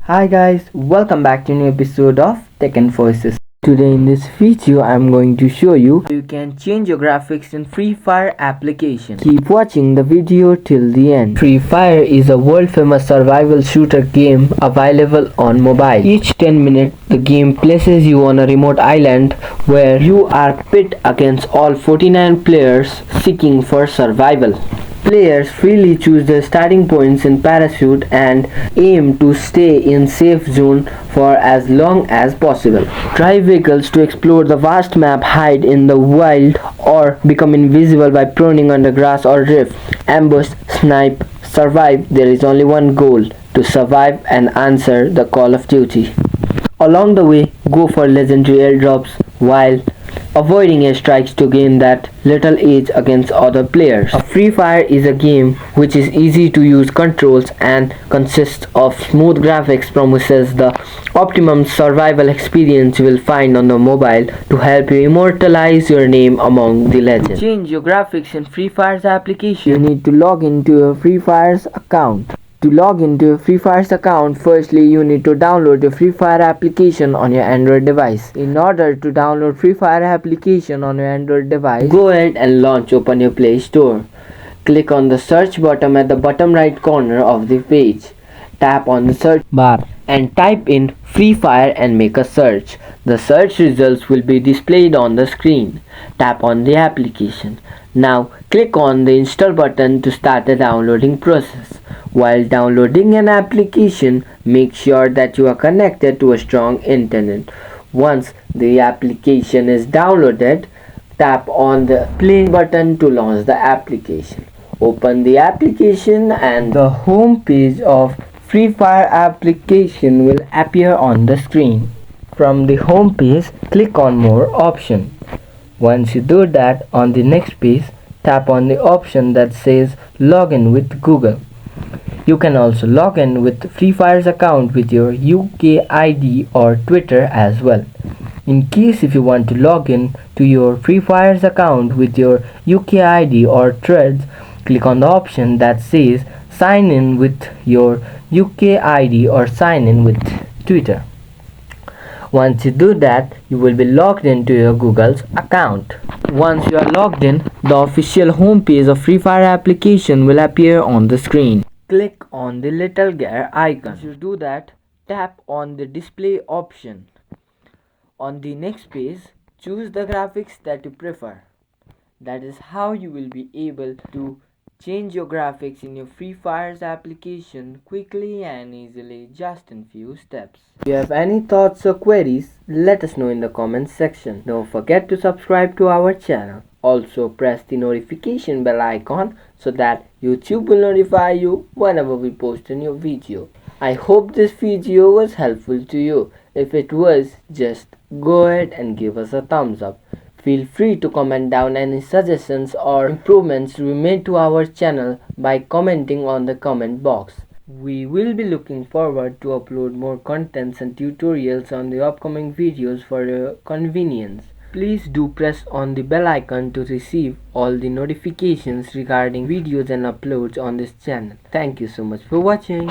Hi guys, welcome back to a new episode of Tech and Voices. Today in this video I'm going to show you how you can change your graphics in Free Fire application. Keep watching the video till the end. Free Fire is a world famous survival shooter game available on mobile. Each 10 minutes the game places you on a remote island where you are pit against all 49 players seeking for survival. Players freely choose their starting points in parachute and aim to stay in safe zone for as long as possible. Drive vehicles to explore the vast map, hide in the wild, or become invisible by proning under grass or rift. Ambush, snipe, survive. There is only one goal: to survive and answer the call of duty. Along the way, go for legendary airdrops while avoiding airstrikes to gain that little edge against other players. A Free Fire is a game which is easy to use controls and consists of smooth graphics, promises the optimum survival experience you will find on the mobile to help you immortalize your name among the legends. To change your graphics in Free Fire's application, you need to log into your Free Fire's account. To log into your Free Fire's account, firstly you need to download the Free Fire application on your Android device. In order to download Free Fire application on your Android device, go ahead and open your Play Store. Click on the search button at the bottom right corner of the page. Tap on the search bar and type in Free Fire and make a search. The search results will be displayed on the screen. Tap on the application. Now click on the install button to start the downloading process. While downloading an application, make sure that you are connected to a strong internet. Once the application is downloaded, tap on the play button to launch the application. Open the application and the home page of Free Fire application will appear on the screen. From the home page, click on More option. Once you do that, on the next page, tap on the option that says Login with Google. You can also log in with Free Fire's account with your UK ID or Twitter as well. In case if you want to log in to your Free Fire's account with your UK ID or Threads, click on the option that says sign in with your UK ID or sign in with Twitter. Once you do that, you will be logged into your Google's account. Once you are logged in, the official home page of Free Fire application will appear on the screen. Click on the little gear icon. Once you do that, tap on the display option. On the next page, choose the graphics that you prefer. That is how you will be able to change your graphics in your Free Fire's application quickly and easily, just in few steps. If you have any thoughts or queries, let us know in the comments section. Don't forget to subscribe to our channel. Also press the notification bell icon so that YouTube will notify you whenever we post a new video. I hope this video was helpful to you. If it was, just go ahead and give us a thumbs up. Feel free to comment down any suggestions or improvements we made to our channel by commenting on the comment box. We will be looking forward to upload more contents and tutorials on the upcoming videos for your convenience. Please do press on the bell icon to receive all the notifications regarding videos and uploads on this channel. Thank you so much for watching.